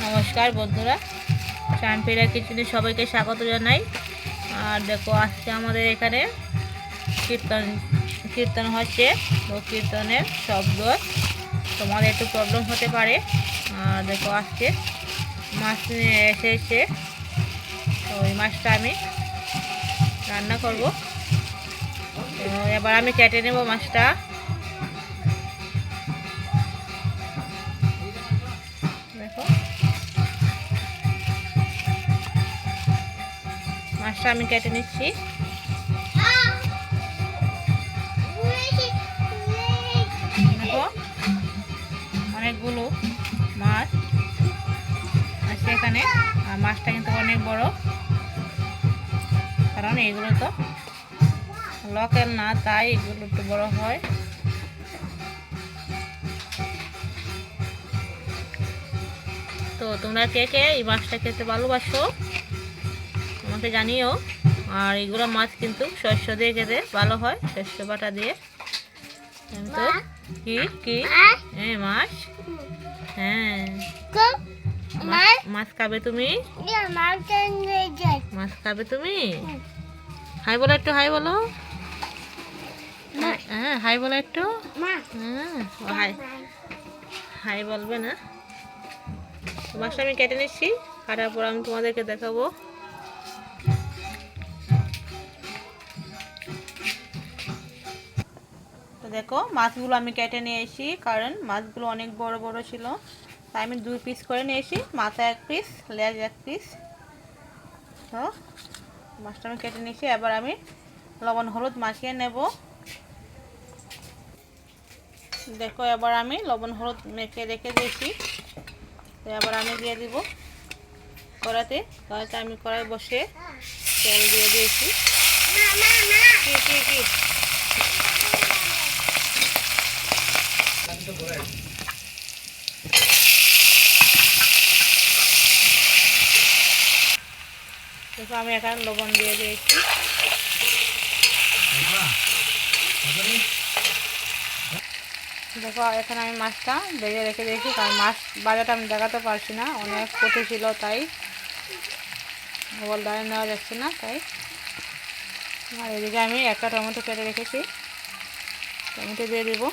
নমস্কার বন্ধুরা, চানপিরা কিচেনে সবাইকে স্বাগত জানাই। আর দেখো, আজকে আমাদের এখানে কীর্তন হচ্ছে। তো কীর্তনের শব্দ তোমাদের একটু প্রবলেম হতে পারে। আর দেখো, আজকে মাছ নিয়ে এসেছে, তো ওই মাছটা আমি রান্না করব। তো এবার আমি কেটে নেব মাছটা। দেখো, মাছটা আমি কেটে নিচ্ছি। দেখো, অনেকগুলো মাছ আছে এখানে। আর মাছটা কিন্তু অনেক বড়, কারণ এগুলো তো লোকাল না, তাই এগুলো একটু বড় হয়। তো তোমরা কে কে এই মাছটা খেতে ভালোবাসো আমাকে জানিও। আর এগুলো মাছ কিন্তু শস্য দিয়ে খেতে ভালো হয়, শস্য বাটা দিয়ে। কিন্তু কি কি মাছ, হ্যাঁ মাছ খাবে তুমি? মাছ খাবে তুমি? হাই বলো একটু, হাই বলো। হ্যাঁ, হাই বলো একটু। হ্যাঁ, হাই হাই বলবে না। মাছটা আমি কেটে নিচ্ছি, কাটার পর আমি তোমাদেরকে দেখাবো। তো দেখো, মাছগুলো আমি কেটে নিয়ে এসেছি, কারণ মাছগুলো অনেক বড় বড় ছিল, তাই আমি 2 পিস করে নিয়েছি। মাথা 1 পিস, লেজ 1 পিস। তো মাছটা আমি কেটে নিয়েছি। এবার আমি লবণ হলুদ মাখিয়ে নেব। দেখো, এবার আমি লবণ হলুদ মেখে রেখে দিয়েছি। তো এবার আমি দিয়ে দিব কড়াইতে। আমি কড়াই বসে তেল দিয়ে দিয়েছি। কি কি কি দেখো, আমি এখন লবণ দিয়ে দিয়েছি। দেখো, এখানে আমি মাছটা ভেজে রেখে দিয়েছি, কারণ মাছ বাজাটা আমি দেখাতে পারছি না, অনেক কটু ছিল, তাই মোবাইল দাঁড়িয়ে নেওয়া যাচ্ছে না, তাই। আর এদিকে আমি একটা টমেটো কেটে রেখেছি, টমেটো দিয়ে দেবো।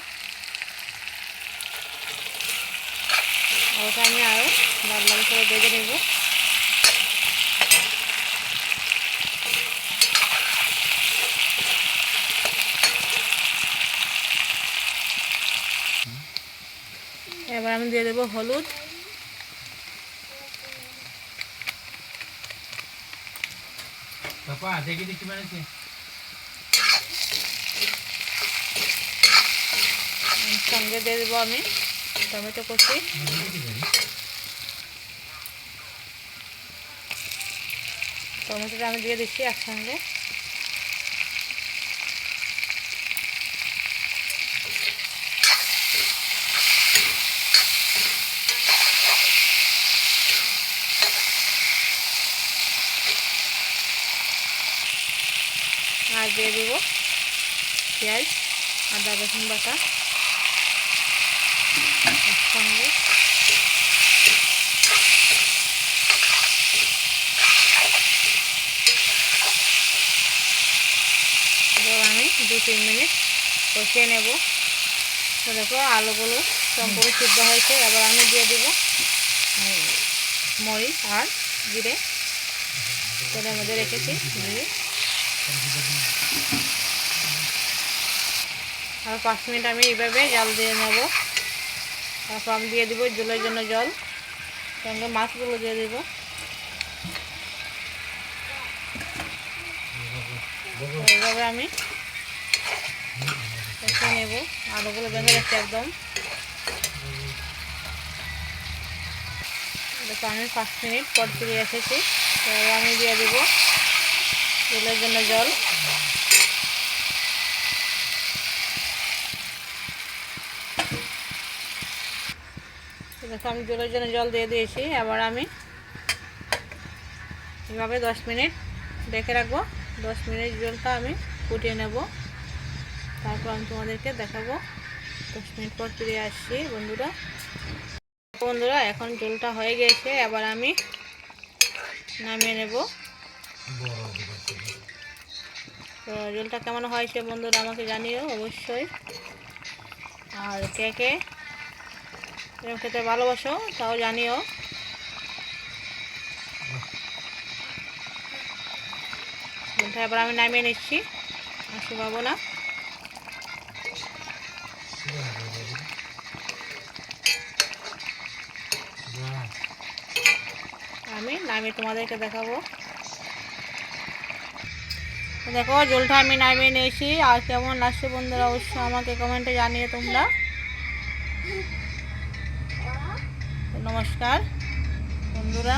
ওটা আমি আরও লাল লাল করে ভেজে নেব। এবার আমি দিয়ে দেবো হলুদ। সঙ্গে দিয়ে দেবো আমি টমেটো কুচি। টমেটোটা আমি দিয়ে দিচ্ছি একসঙ্গে। আর দিয়ে দেবো পেঁয়াজ, আদা রসুন বাটা একসঙ্গে। আমি 2-3 মিনিট কষিয়ে নেব। তো দেখো, আলুগুলো সম্পূর্ণ সিদ্ধ হয়েছে। এবার আমি দিয়ে দেব মরিচ আর জিরে, তেলের মধ্যে রেখেছি দিয়ে। আর 5 মিনিট আমি এইভাবে জাল দিয়ে নেব। তারপর আমি দিয়ে দেবো জলের জন্য জল, সঙ্গে মাছগুলো দিয়ে দেব। এইভাবে আমি কষে নেব। আলুগুলো বেঁধে রাখছি একদম। দেখো, আমি 5 মিনিট পর ফিরে এসেছি। তো এবার আমি দিয়ে দেব জলের জন্য জল। দেখো, আমি জলের জন্য জল দিয়ে দিয়েছি। এবার আমি এভাবে 10 মিনিট রেখে রাখবো। 10 মিনিট জলটা আমি ফুটিয়ে নেব, তারপর আমি তোমাদেরকে দেখাবো। 10 মিনিট পর ফিরে আসছি বন্ধুরা। বন্ধুরা এখন ঝোলটা হয়ে গেছে, এবার আমি নামিয়ে নেব। তো ঝোলটা কেমন হয়েছে বন্ধুরা আমাকে জানিও অবশ্যই। আর কে কে এরকম খেতে ভালোবাসো তাও জানিও। ঝোলটা এবার আমি নামিয়ে নিচ্ছি, আর শুকাবো না। আমি নামিয়ে তোমাদেরকে দেখাবো। দেখো ঝোলটা আমি নামিয়ে নিয়েছি, আর কেমন লাগছে বন্ধুরা অবশ্যই আমাকে কমেন্টে জানিয়ে তোমরা। নমস্কার বন্ধুরা।